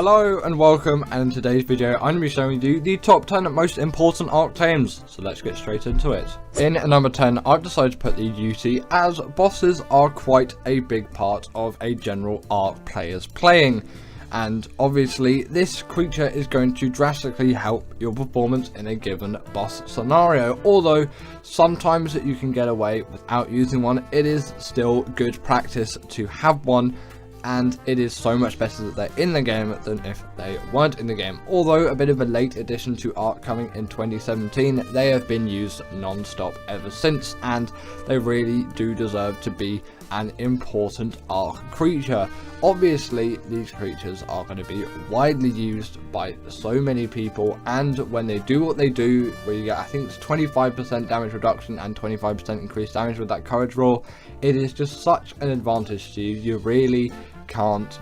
Hello and welcome, and in today's video I'm going to be showing you the top 10 most important Ark tames, so let's get straight into it. In number 10, I've decided to put the Beauty, as bosses are quite a big part of a general Ark player's playing, and obviously this creature is going to drastically help your performance in a given boss scenario. Although sometimes you can get away without using one, it is still good practice to have one. And it is so much better that they're in the game than if they weren't in the game. Although a bit of a late addition to Ark coming in 2017, they have been used non-stop ever since, and they really do deserve to be an important Ark creature. Obviously, these creatures are going to be widely used by so many people, and when they do what they do, where you get, I think it's 25% damage reduction and 25% increased damage with that courage roll, it is just such an advantage to you. You really can't,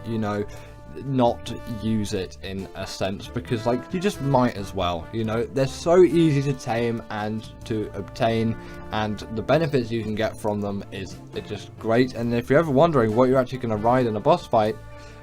not use it in a sense, because you just might as well. They're so easy to tame and to obtain, and the benefits you can get from them is just great. And if you're ever wondering what you're actually going to ride in a boss fight,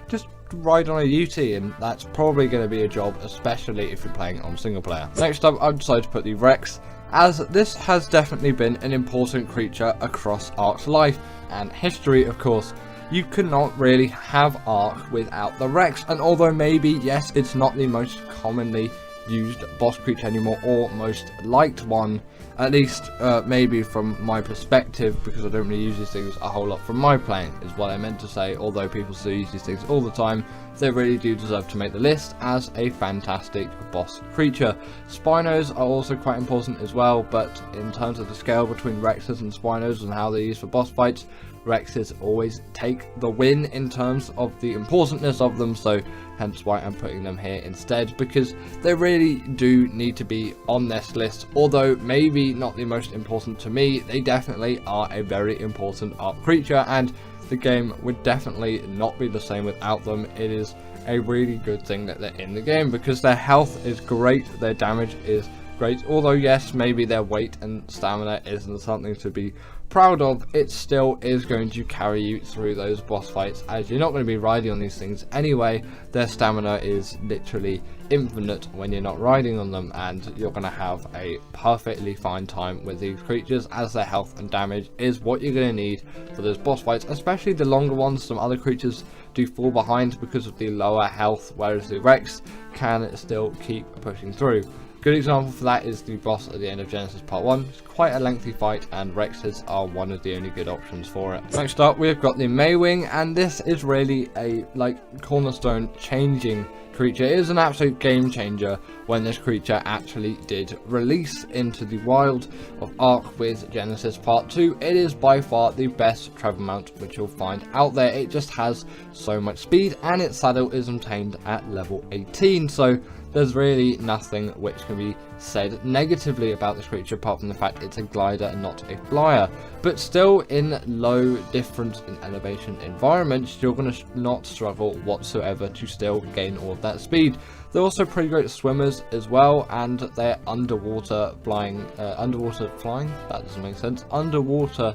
just ride on a UT, and that's probably going to be a job, especially if you're playing on single player. Next up, I've decided to put the Rex, as this has definitely been an important creature across Ark's life and history. Of course, you cannot really have Ark without the Rex, and although maybe, yes, it's not the most commonly used boss creature anymore, or most liked one, at least maybe from my perspective, because I don't really use these things a whole lot from my playing, is what I meant to say. Although people still use these things all the time, they really do deserve to make the list as a fantastic boss creature. Spinos are also quite important as well, but in terms of the scale between Rexes and Spinos and how they're used for boss fights, Rexes always take the win in terms of the importance of them, so hence why I'm putting them here instead, because they really do need to be on this list. Although maybe not the most important to me, they definitely are a very important Ark creature, and the game would definitely not be the same without them. It is a really good thing that they're in the game, because their health is great, their damage is great. Although yes, maybe their weight and stamina isn't something to be proud of, it still is going to carry you through those boss fights, as you're not going to be riding on these things anyway. Their stamina is literally infinite when you're not riding on them, and you're going to have a perfectly fine time with these creatures, as their health and damage is what you're going to need for those boss fights, especially the longer ones. Some other creatures do fall behind because of the lower health, whereas the Rex can still keep pushing through. Good example for that is the boss at the end of Genesis Part 1. It's quite a lengthy fight, and Rexes are one of the only good options for it. Next up, we've got the Maywing, and this is really a cornerstone changing creature. It is an absolute game changer when this creature actually did release into the wild of Ark with Genesis Part 2. It is by far the best travel mount which you'll find out there. It just has so much speed, and its saddle is obtained at level 18, so there's really nothing which can be said negatively about this creature, apart from the fact it's a glider and not a flyer. But still, in low difference in elevation environments, you're going to not struggle whatsoever to still gain all of that speed. They're also pretty great swimmers as well, and their underwater flying, that doesn't make sense, underwater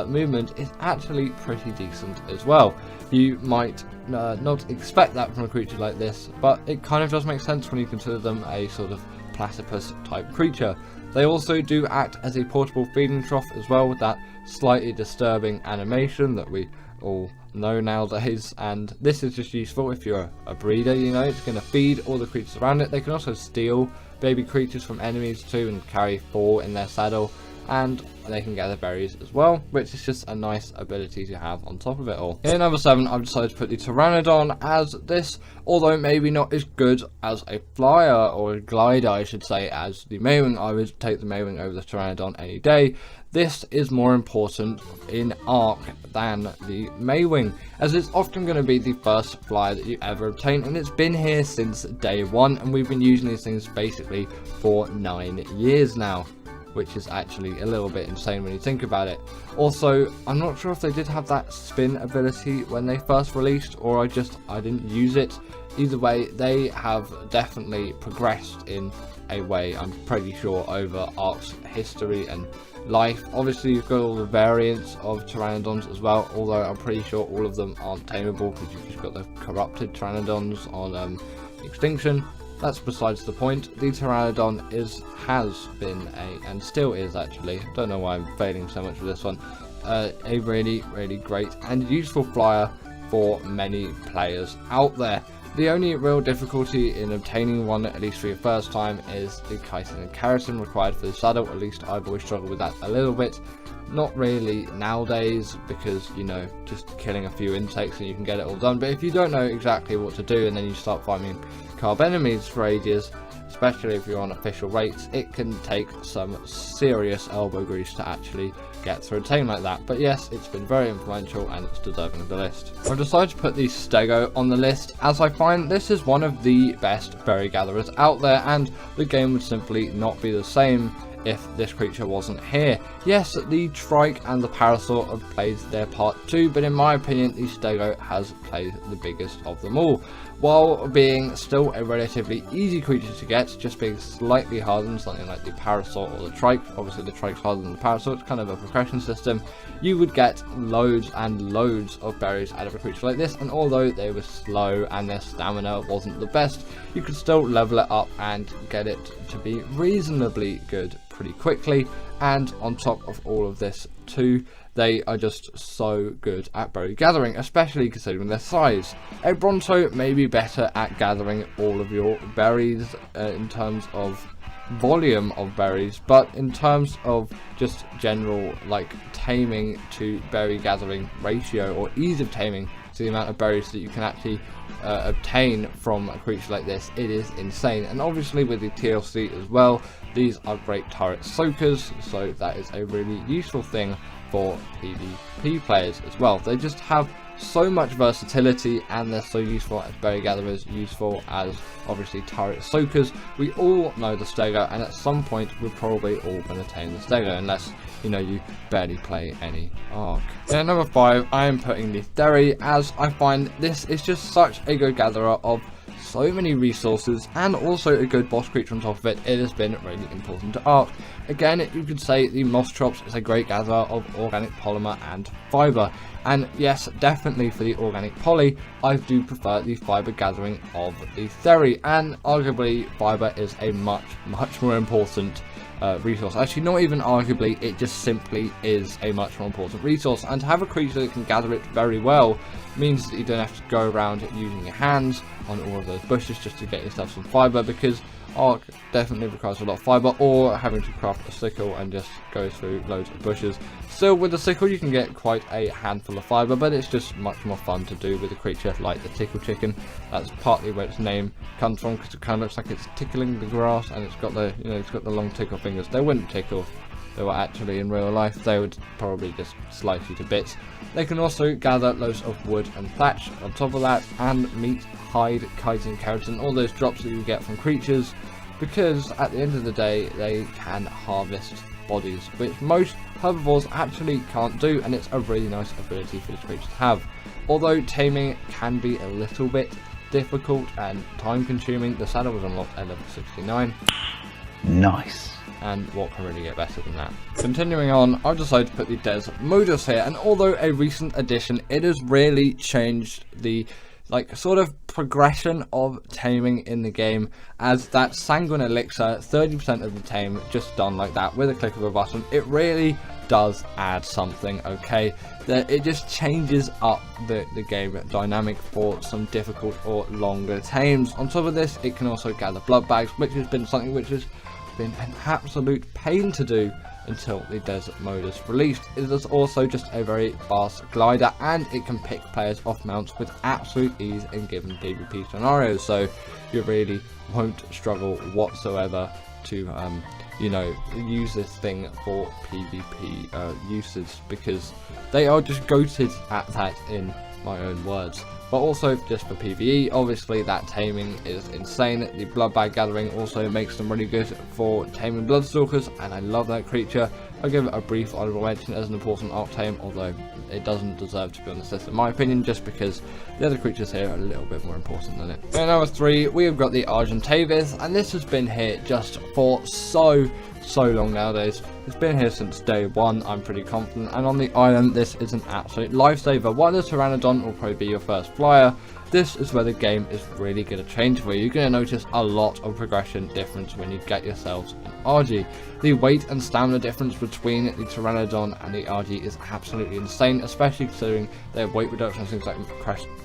movement is actually pretty decent as well. You might not expect that from a creature like this, but it kind of does make sense when you consider them a sort of platypus type creature. They also do act as a portable feeding trough as well, with that slightly disturbing animation that we all know nowadays, and this is just useful if you're a breeder. It's going to feed all the creatures around it. They can also steal baby creatures from enemies too and carry 4 in their saddle, and they can gather berries as well, which is just a nice ability to have on top of it all. In number 7, I've decided to put the Pteranodon, as this, although maybe not as good as a flyer, or a glider I should say, as the Maywing. I would take the Maywing over the Pteranodon any day. This is more important in Ark than the Maywing, as it's often going to be the first flyer that you ever obtain, and it's been here since day 1, and we've been using these things basically for 9 years now, which is actually a little bit insane when you think about it. Also, I'm not sure if they did have that spin ability when they first released, or I didn't use it either way, they have definitely progressed in a way, I'm pretty sure, over Ark's history and life. Obviously you've got all the variants of Pteranodons as well, although I'm pretty sure all of them aren't tameable because you've just got the corrupted Pteranodons on extinction. That's besides the point. The Pteranodon has been and still is actually, don't know why I'm failing so much with this one, a really great and useful flyer for many players out there. The only real difficulty in obtaining one, at least for your first time, is the chitin and keratin required for the saddle. At least I've always struggled with that a little bit. Not really nowadays, because, you know, just killing a few insects and you can get it all done. But if you don't know exactly what to do and then you start farming carb enemies for ages, especially if you're on official rates, it can take some serious elbow grease to actually get through a tame like that. But yes, it's been very influential and it's deserving of the list. I've decided to put the Stego on the list as I find this is one of the best berry gatherers out there, and the game would simply not be the same if this creature wasn't here. Yes, the Trike and the Parasaur have played their part too, but in my opinion the Stego has played the biggest of them all. While being still a relatively easy creature to get, just being slightly harder than something like the Parasaur or the Trike, obviously the Trike's harder than the Parasaur, it's kind of a progression system, you would get loads and loads of berries out of a creature like this, and although they were slow and their stamina wasn't the best, you could still level it up and get it to be reasonably good pretty quickly. And on top of all of this too, they are just so good at berry gathering, especially considering their size. A Bronto may be better at gathering all of your berries in terms of volume of berries, but in terms of just general like taming to berry gathering ratio, or ease of taming to the amount of berries that you can actually obtain from a creature like this, it is insane. And obviously with the TLC as well, these are great turret soakers, so that is a really useful thing for PvP players as well. They just have so much versatility and they're so useful as berry gatherers, useful as obviously turret soakers. We all know the Stego, and at some point we're probably all going to tame the Stego, unless, you know, you barely play any Ark. And at number 5, I am putting the Theory, as I find this is just such a good gatherer of so many resources, and also a good boss creature on top of it. It has been really important to Ark. Again, you could say the Mostrops is a great gatherer of organic polymer and fibre, and yes, definitely for the organic poly, I do prefer the fibre gathering of the Theory, and arguably fibre is a much more important resource. Actually, not even arguably, it just simply is a much more important resource, and to have a creature that can gather it very well means that you don't have to go around using your hands on all of those bushes just to get yourself some fibre, because Ark definitely requires a lot of fibre, or having to craft a sickle and just go through loads of bushes. Still, with the sickle you can get quite a handful of fibre, but it's just much more fun to do with a creature like the Tickle Chicken. That's partly where its name comes from, because it kind of looks like it's tickling the grass, and it's got the, you know, it's got the long tickle fingers. They wouldn't tickle if they were actually in real life, they would probably just slice you to bits. They can also gather loads of wood and thatch on top of that, and meat, hide, chitin, keratin, all those drops that you get from creatures, because at the end of the day they can harvest bodies, which most herbivores actually can't do, and it's a really nice ability for this creature to have. Although taming can be a little bit difficult and time consuming, the saddle was unlocked at level 69. Nice. And what can really get better than that? Continuing on, I've decided to put the Desert Modus here, and although a recent addition, it has really changed the sort of progression of taming in the game, as that Sanguine Elixir, 30% of the tame just done like that with a click of a button. It really does add something, okay? It just changes up the game dynamic for some difficult or longer tames. On top of this, it can also gather blood bags, which has been something which has been an absolute pain to do until the Desert Modus released. It is also just a very fast glider, and it can pick players off mounts with absolute ease in given PvP scenarios, so you really won't struggle whatsoever to you know, use this thing for PvP usage, because they are just goated at that, in my own words. but also just for PvE. Obviously that taming is insane. The blood bag gathering also makes them really good for taming bloodstalkers, and I love that creature. I'll give it a brief honorable mention as an important arc tame, although it doesn't deserve to be on this list in my opinion, just because the other creatures here are a little bit more important than it. At number 3 we have got the Argentavis, and this has been here just for so long nowadays. It's been here since day one, I'm pretty confident, and on the island this is an absolute lifesaver. While the Pteranodon will probably be your first flyer, this is where the game is really going to change for you. You're going to notice a lot of progression difference when you get yourselves an RG. The weight and stamina difference between the Pteranodon and the RG is absolutely insane, especially considering their weight reduction on things like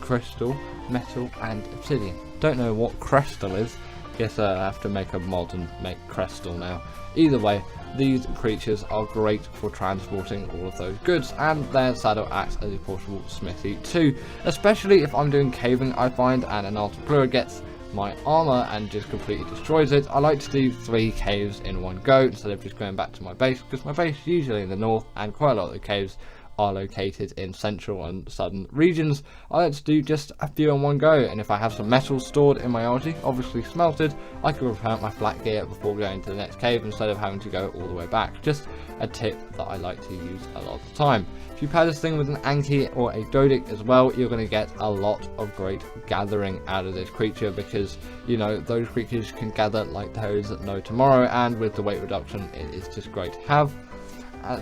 crystal, metal and obsidian. Don't know what crystal is. Guess I have to make a mod and make crystal now. Either way, these creatures are great for transporting all of those goods, and their saddle acts as a portable smithy too, especially if I'm doing caving, I find, and an Artiplura gets my armor and just completely destroys it. I like to do 3 caves in one go instead of just going back to my base, because my base is usually in the north and quite a lot of the caves are located in central and southern regions. I like to do just a few in one go, and if I have some metals stored in my RG, obviously smelted, I can repair my flat gear before going to the next cave instead of having to go all the way back. Just a tip that I like to use a lot of the time. If you pair this thing with an Anki or a Dodic as well, you're going to get a lot of great gathering out of this creature, because you know those creatures can gather like there is no tomorrow, and with the weight reduction it is just great to have.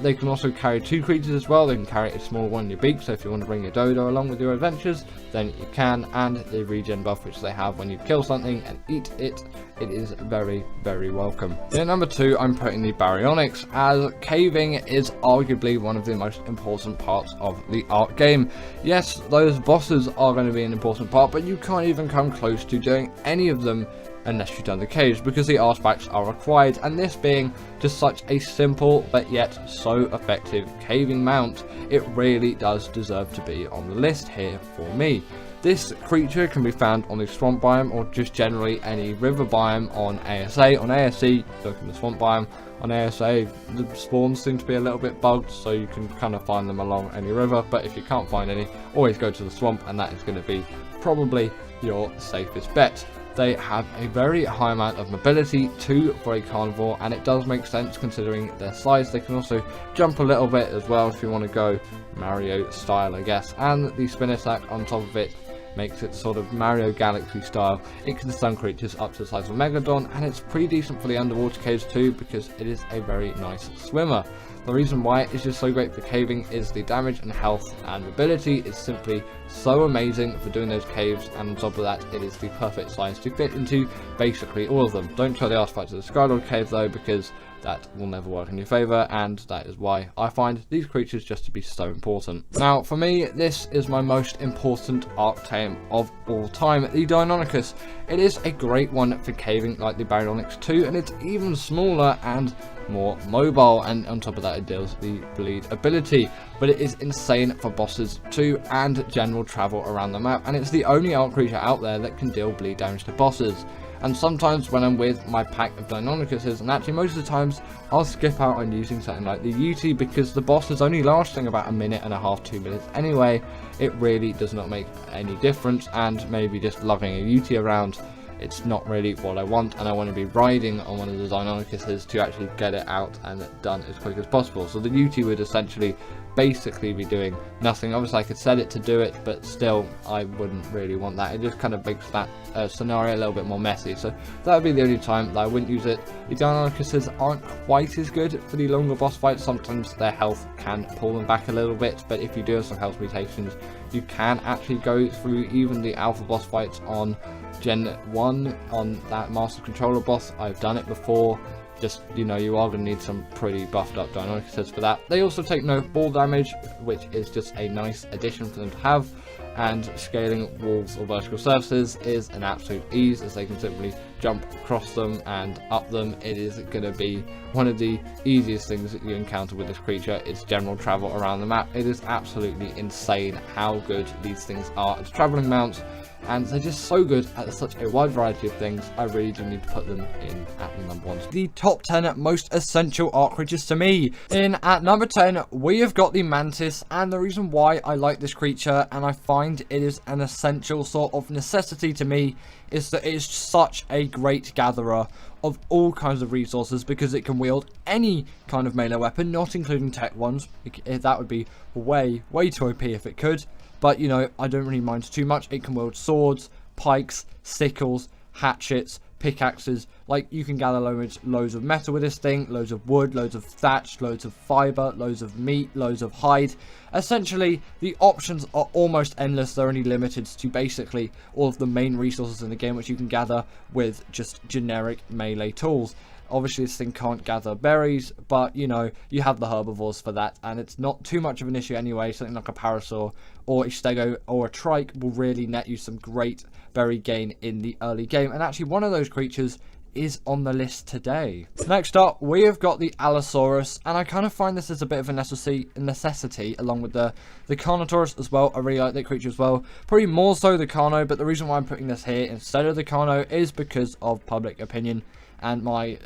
They can also carry 2 creatures as well. They can carry a small one in your beak, so if you want to bring your dodo along with your adventures, then you can. And the regen buff which they have when you kill something and eat it, it is very welcome. At number 2 I'm putting the Baryonyx, as caving is arguably one of the most important parts of the Ark game. Yes, those bosses are going to be an important part, but you can't even come close to doing any of them unless you've done the caves, because the artifacts are required, and this being just such a simple but yet so effective caving mount, it really does deserve to be on the list here for me. This creature can be found on the swamp biome, or just generally any river biome on ASA. On ASC, look in the swamp biome. On ASA, the spawns seem to be a little bit bugged, so you can kind of find them along any river, but if you can't find any, always go to the swamp, and that is going to be probably your safest bet. They have a very high amount of mobility too for a carnivore, and it does make sense considering their size. They can also jump a little bit as well if you want to go Mario style, I guess, and the spin attack on top of it makes it sort of Mario Galaxy style. It can stun creatures up to the size of a Megalodon, and it's pretty decent for the underwater caves too, because it is a very nice swimmer. The reason why it's just so great for caving is the damage and health and mobility is simply so amazing for doing those caves, and on top of that it is the perfect size to fit into basically all of them. Don't try the artifact of the Skylord cave though, because that will never work in your favour, and that is why I find these creatures just to be so important. Now for me, this is my most important Ark tame of all time, the Deinonychus. It is a great one for caving like the Baryonyx 2, and it's even smaller and more mobile, and on top of that it deals the bleed ability, but it is insane for bosses too and general travel around the map, and it's the only Ark creature out there that can deal bleed damage to bosses. And sometimes when I'm with my pack of Deinonychuses, and actually most of the times, I'll skip out on using something like the UT, because the boss is only lasting about 1.5 minutes, 2 minutes anyway. It really does not make any difference, and maybe just lugging a UT around, it's not really what I want, and I want to be riding on one of the Deinonychuses to actually get it out and done as quick as possible. So the UT would essentially basically be doing nothing. Obviously I could set it to do it, but still I wouldn't really want that. It just kind of makes that scenario a little bit more messy, so that would be the only time that I wouldn't use it. The Deinonychuses aren't quite as good for the longer boss fights. Sometimes their health can pull them back a little bit, but if you do have some health mutations, you can actually go through even the alpha boss fights on Gen 1 on that Master Controller boss. I've done it before. Just, you know, you are going to need some pretty buffed up Deinonychuses for that. They also take no fall damage, which is just a nice addition for them to have, and scaling walls or vertical surfaces is an absolute ease, as they can simply jump across them and up them. It is going to be one of the easiest things that you encounter with this creature. It's general travel around the map. It is absolutely insane how good these things are as traveling mounts. and they're just so good at such a wide variety of things. I really do need to put them in at the number 1. The top 10 most essential Ark creatures to me. In at number 10, we have got the Mantis, and the reason why I like this creature and I find it is an essential sort of necessity to me is that it is such a great gatherer of all kinds of resources, because it can wield any kind of melee weapon, not including tech ones. That would be way too OP if it could, but you know, I don't really mind too much. It can wield swords, pikes, sickles, hatchets, pickaxes. Like, you can gather loads of metal with this thing, loads of wood, loads of thatch, loads of fiber, loads of meat, loads of hide. Essentially, the options are almost endless. They're only limited to basically all of the main resources in the game, which you can gather with just generic melee tools. Obviously, this thing can't gather berries, but you know, you have the herbivores for that, and it's not too much of an issue anyway. Something like a parasaur or a stego or a trike will really net you some great berry gain in the early game, and actually one of those creatures is on the list today. Next up, we have got the Allosaurus, and I kind of find this as a bit of a necessity along with the Carnotaurus as well. I really like that creature as well, probably more so the Carno, but the reason why I'm putting this here instead of the Carno is because of public opinion, and my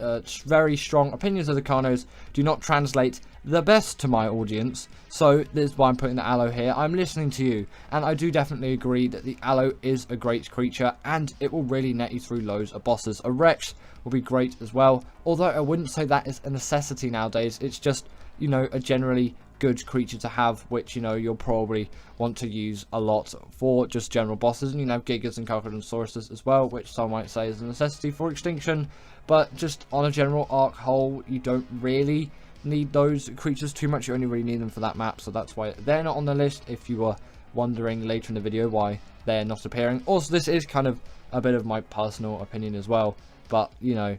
very strong opinions of the Carnos do not translate the best to my audience. So this is why I'm putting the Allo here. I'm listening to you, and I do definitely agree that the Allo is a great creature, and it will really net you through loads of bosses. A Rex will be great as well, although I wouldn't say that is a necessity nowadays. It's just, you know, a generally good creature to have, which, you know, you'll probably want to use a lot for just general bosses. And you know, Gigas and Carcharodontsauruses as well, which some might say is a necessity for extinction, but just on a general Ark whole, you don't really need those creatures too much. You only really need them for that map, so that's why they're not on the list, if you were wondering later in the video why they're not appearing. Also, this is kind of a bit of my personal opinion as well, but you know,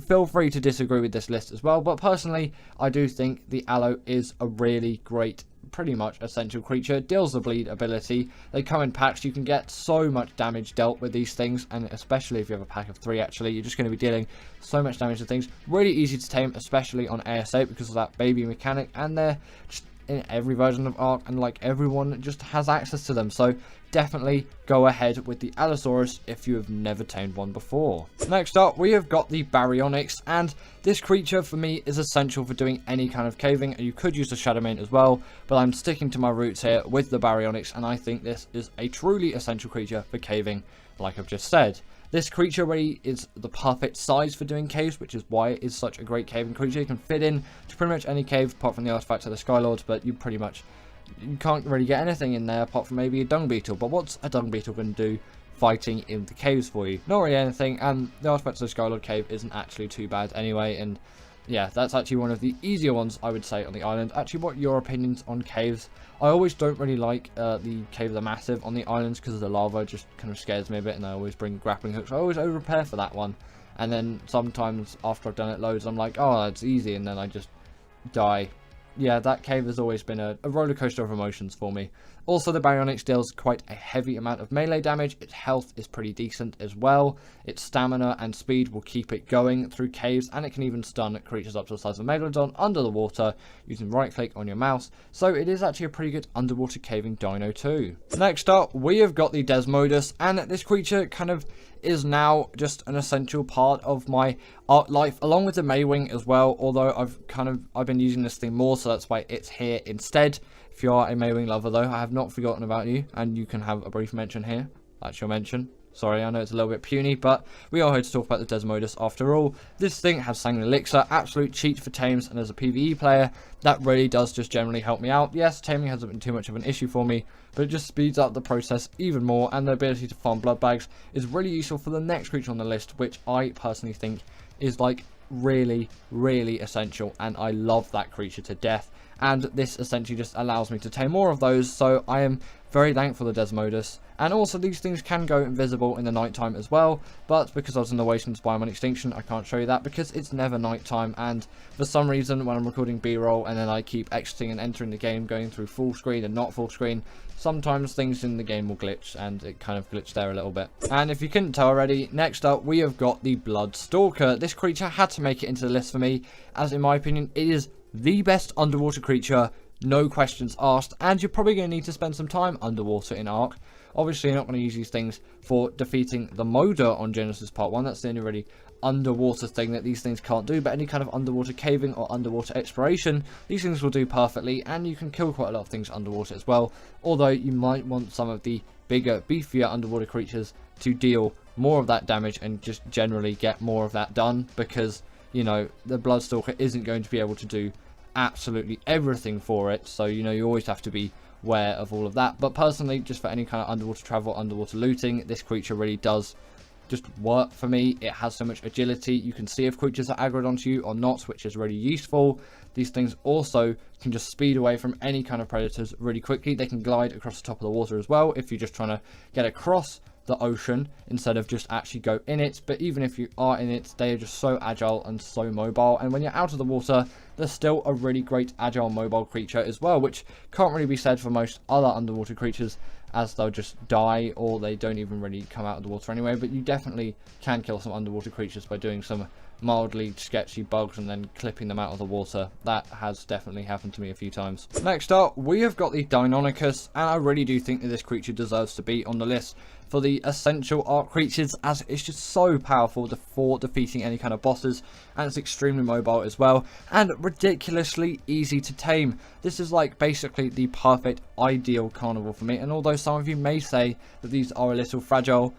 feel free to disagree with this list as well. But personally, I do think the Allo is a really great, pretty much essential creature. Deals the bleed ability. They come in packs. You can get so much damage dealt with these things, and especially if you have a pack of 3, actually, you're just going to be dealing so much damage to things. Really easy to tame, especially on AS8 because of that baby mechanic, and they're just in every version of Ark, and like everyone just has access to them. So definitely go ahead with the Allosaurus if you have never tamed one before. Next up, we have got the Baryonyx, and this creature for me is essential for doing any kind of caving. You could use the Shadowmane as well, but I'm sticking to my roots here with the Baryonyx, and I think this is a truly essential creature for caving, like I've just said. This creature really is the perfect size for doing caves, which is why it is such a great caving creature. You can fit in to pretty much any cave apart from the artifacts of the Skylords, but you can't really get anything in there apart from maybe a dung beetle. But what's a dung beetle going to do fighting in the caves for you? Not really anything, and the artifacts of the Skylord cave isn't actually too bad anyway. And yeah, that's actually one of the easier ones, I would say, on the island. Actually, what are your opinions on caves? I always don't really like the Cave of the Massive on the islands because the lava just kind of scares me a bit, and I always bring grappling hooks. I always over-prepare for that one, and then sometimes after I've done it loads, I'm like, oh, that's easy, and then I just die. Yeah, that cave has always been a roller coaster of emotions for me. Also, the Baryonyx deals quite a heavy amount of melee damage. Its health is pretty decent as well. Its stamina and speed will keep it going through caves, and it can even stun creatures up to the size of a Megalodon under the water using right click on your mouse. So it is actually a pretty good underwater caving dino too. Next up, we have got the Desmodus, and this creature kind of is now just an essential part of my Ark life, along with the Maywing as well, although I've been using this thing more, so that's why it's here instead. If you are a Maywing lover though, I have not forgotten about you, and you can have a brief mention here. That's your mention. Sorry, I know it's a little bit puny, but we are here to talk about the Desmodus after all. This thing has Sanguine Elixir, absolute cheat for tames, and as a PvE player, that really does just generally help me out. Yes, taming hasn't been too much of an issue for me, but it just speeds up the process even more, and the ability to farm blood bags is really useful for the next creature on the list, which I personally think is like really essential, and I love that creature to death. And this essentially just allows me to tame more of those, so I am very thankful for Desmodus. And also, these things can go invisible in the nighttime as well, but because I was in the Wastelands biome on Extinction, I can't show you that because it's never nighttime. And for some reason, when I'm recording B-roll and then I keep exiting and entering the game, going through full screen and not full screen, sometimes things in the game will glitch, and it kind of glitched there a little bit. And if you couldn't tell already, next up we have got the Bloodstalker. This creature had to make it into the list for me, as in my opinion, it is the best underwater creature, no questions asked, and you're probably going to need to spend some time underwater in Ark. Obviously, you're not going to use these things for defeating the Moda on Genesis Part 1. That's the only really underwater thing that these things can't do, but any kind of underwater caving or underwater exploration, these things will do perfectly, and you can kill quite a lot of things underwater as well, although you might want some of the bigger, beefier underwater creatures to deal more of that damage and just generally get more of that done, because, you know, the Bloodstalker isn't going to be able to do absolutely everything for it, so, you know, you always have to be aware of all of that. But personally, just for any kind of underwater travel, underwater looting, this creature really does just work for me. It has so much agility. You can see if creatures are aggroed onto you or not, which is really useful. These things also can just speed away from any kind of predators really quickly. They can glide across the top of the water as well if you're just trying to get across the ocean instead of just actually go in it. But even if you are in it, they are just so agile and so mobile, and when you're out of the water, they're still a really great agile mobile creature as well, which can't really be said for most other underwater creatures, as they'll just die or they don't even really come out of the water anyway. But you definitely can kill some underwater creatures by doing some mildly sketchy bugs and then clipping them out of the water. That has definitely happened to me a few times. Next up, we have got the Deinonychus, and I really do think that this creature deserves to be on the list for the essential Ark creatures, as it's just so powerful for defeating any kind of bosses, and it's extremely mobile as well, and ridiculously easy to tame. This is like basically the perfect ideal carnivore for me, and although some of you may say that these are a little fragile,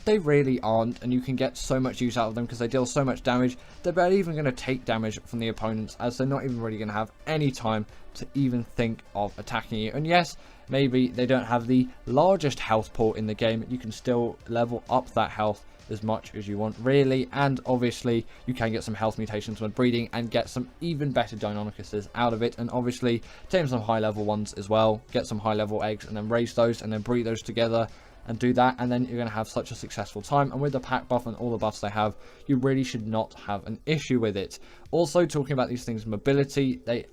they really aren't, and you can get so much use out of them because they deal so much damage. They're barely even going to take damage from the opponents, as they're not even really going to have any time to even think of attacking you. And yes, maybe they don't have the largest health pool in the game. You can still level up that health as much as you want, really, and obviously you can get some health mutations when breeding and get some even better Deinonychuses out of it, and obviously tame some high level ones as well, get some high level eggs and then raise those and then breed those together and do that, and then you're going to have such a successful time. And with the pack buff and all the buffs they have, you really should not have an issue with it. Also, talking about these things' mobility, they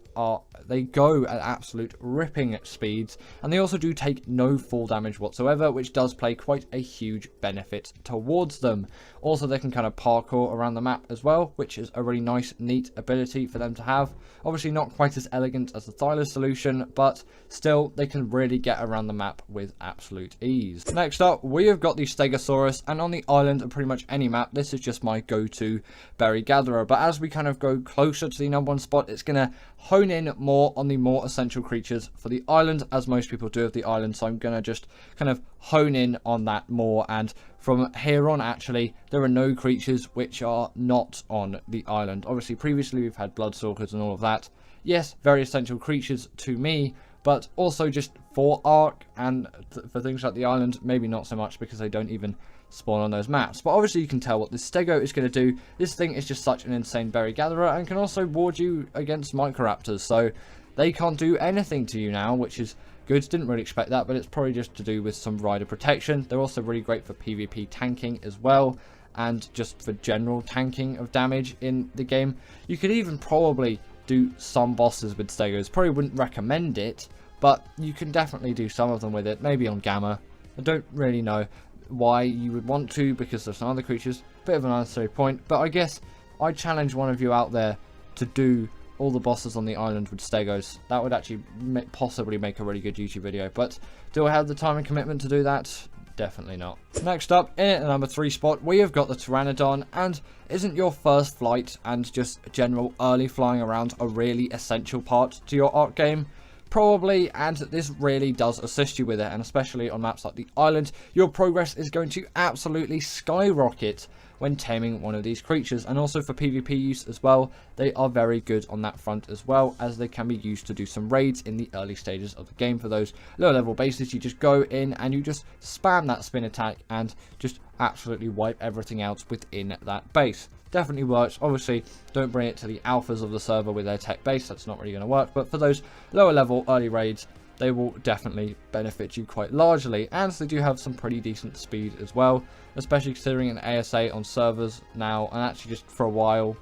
go at absolute ripping speeds, and they also do take no fall damage whatsoever, which does play quite a huge benefit towards them. Also, they can kind of parkour around the map as well, which is a really nice, neat ability for them to have. Obviously not quite as elegant as the Thyla solution, but still they can really get around the map with absolute ease. Next up, we have got the Stegosaurus, and on the island and pretty much any map, this is just my go-to berry gatherer. But as we kind of go closer to the #1 spot, it's going to hone in more on the more essential creatures for the island, as most people do of the island, so I'm going to just kind of hone in on that more. And from here on, actually, there are no creatures which are not on the island. Obviously, previously we've had Bloodstalkers and all of that. Yes, very essential creatures to me, but also just for Ark and for things like the island, maybe not so much because they don't even spawn on those maps. But obviously you can tell what this Stego is going to do. This thing is just such an insane berry gatherer and can also ward you against Microraptors, so they can't do anything to you now, which is good. Didn't really expect that, but it's probably just to do with some rider protection. They're also really great for PvP tanking as well, and just for general tanking of damage in the game. You could even probably do some bosses with Stegos. Probably wouldn't recommend it, but you can definitely do some of them with it, maybe on Gamma. I don't really know why you would want to, because there's some other creatures. Bit of an unnecessary point, but I guess I challenge one of you out there to do all the bosses on the island with Stegos. That would actually possibly make a really good YouTube video, but do I have the time and commitment to do that? Definitely not. Next up, in at the #3 spot, we have got the Pteranodon, and isn't your first flight and just general early flying around a really essential part to your Ark game? Probably, and this really does assist you with it, and especially on maps like the island, your progress is going to absolutely skyrocket when taming one of these creatures. And also for PvP use as well, they are very good on that front as well, as they can be used to do some raids in the early stages of the game. For those lower level bases, you just go in and you just spam that spin attack and just absolutely wipe everything out within that base. Definitely works. Obviously, don't bring it to the alphas of the server with their tech base, that's not really going to work, but for those lower level early raids, they will definitely benefit you quite largely, and they do have some pretty decent speed as well, especially considering an ASA on servers now, and actually just for a while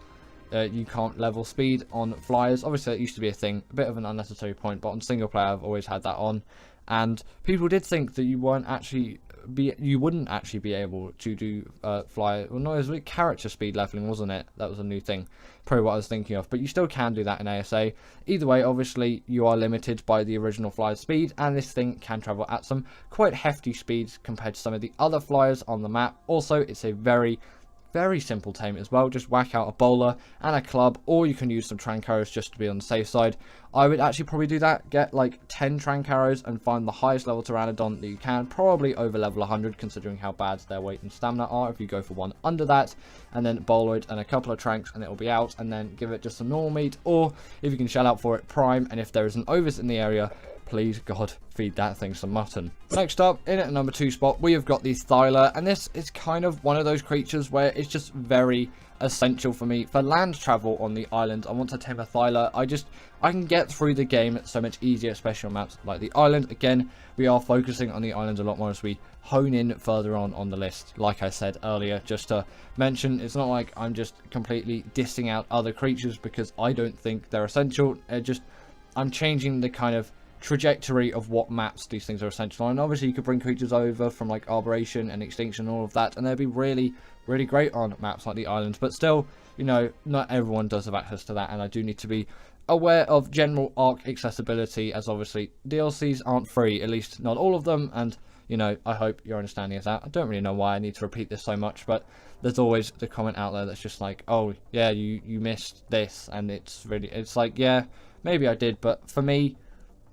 you can't level speed on flyers. Obviously that used to be a thing, a bit of an unnecessary point, but on single player I've always had that on, and people did think that you weren't actually you wouldn't actually be able to do fly. Well, no, it was character speed leveling, wasn't it? That was a new thing. Probably what I was thinking of. But you still can do that in ASA. Either way, obviously, you are limited by the original flyer's speed, and this thing can travel at some quite hefty speeds compared to some of the other flyers on the map. Also, it's a very simple tame as well. Just whack out a bowler and a club, or you can use some Trancaros just to be on the safe side. I would actually probably do that. Get like 10 Trancaros and find the highest level Pteranodon that you can, probably over level 100 considering how bad their weight and stamina are. If you go for one under that, and then bowloid and a couple of Tranks, and it will be out, and then give it just some normal meat, or if you can shell out for it, prime, and if there is an ovis in the area, please God, feed that thing some mutton. Next up, in at number 2 spot, we have got the Thyla, and this is kind of one of those creatures where it's just very essential for me for land travel on the island. I want to tame a Thyla. I can get through the game so much easier, especially on maps like the island. Again, we are focusing on the island a lot more as we hone in further on the list. Like I said earlier, just to mention, it's not like I'm just completely dissing out other creatures because I don't think they're essential. I'm changing the kind of trajectory of what maps these things are essential on. And obviously you could bring creatures over from like Arboration and Extinction and all of that, and they'd be really great on maps like the islands. But still, you know, not everyone does have access to that, and I do need to be aware of general Ark accessibility, as obviously DLCs aren't free, at least not all of them. And you know, I hope your understanding is that. I don't really know why I need to repeat this so much, but there's always the comment out there that's just like, oh yeah, you missed this, and it's like, yeah, maybe I did, but for me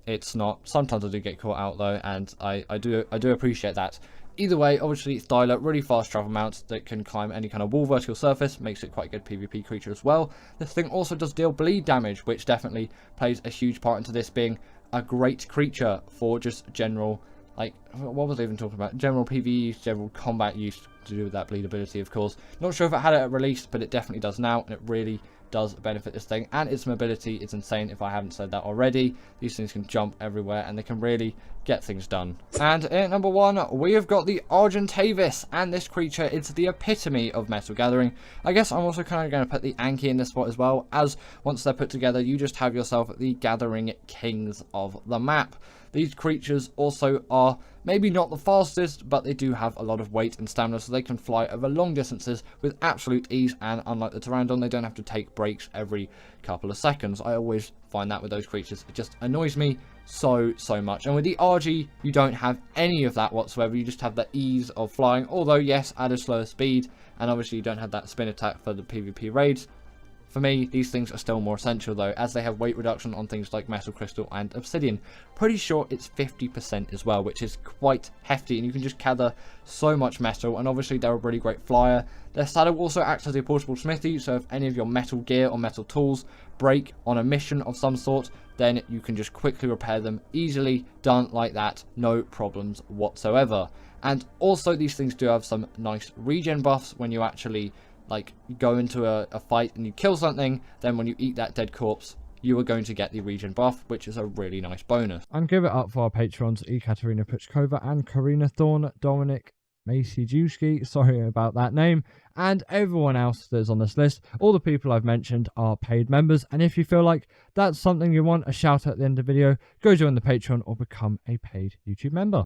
it's not. Sometimes I do get caught out though, and I do appreciate that. Either way, obviously Thyla, really fast travel mount that can climb any kind of wall, vertical surface, makes it quite a good PvP creature as well. This thing also does deal bleed damage, which definitely plays a huge part into this being a great creature for just general, like, what was I even talking about? General PvE, general combat use, to do with that bleed ability, of course. Not sure if it had it at release, but it definitely does now, and it really does benefit this thing. And its mobility is insane, if I haven't said that already. These things can jump everywhere, and they can really get things done. And at number 1, we have got the Argentavis, and this creature is the epitome of metal gathering. I guess I'm also kind of going to put the Anki in this spot as well, as once they're put together, you just have yourself the gathering kings of the map. These creatures also are maybe not the fastest, but they do have a lot of weight and stamina, so they can fly over long distances with absolute ease, and unlike the Pteranodon, they don't have to take breaks every couple of seconds. I always find that with those creatures, it just annoys me so much. And with the RG, you don't have any of that whatsoever. You just have the ease of flying, although yes, at a slower speed, and obviously you don't have that spin attack for the PvP raids. For me, these things are still more essential though, as they have weight reduction on things like Metal Crystal and Obsidian. Pretty sure it's 50% as well, which is quite hefty, and you can just gather so much metal. And obviously they're a really great flyer. Their saddle also acts as a portable smithy, so if any of your metal gear or metal tools break on a mission of some sort, then you can just quickly repair them, easily done like that, no problems whatsoever. And also these things do have some nice regen buffs when you actually like go into a fight and you kill something. Then when you eat that dead corpse, you are going to get the regen buff, which is a really nice bonus. And give it up for our patrons, Ekaterina Puchkova and Karina Thorne, Dominic Maciejewski, sorry about that name, and everyone else that's on this list. All the people I've mentioned are paid members, and if you feel like that's something you want a shout out at the end of the video, go join the Patreon or become a paid YouTube member.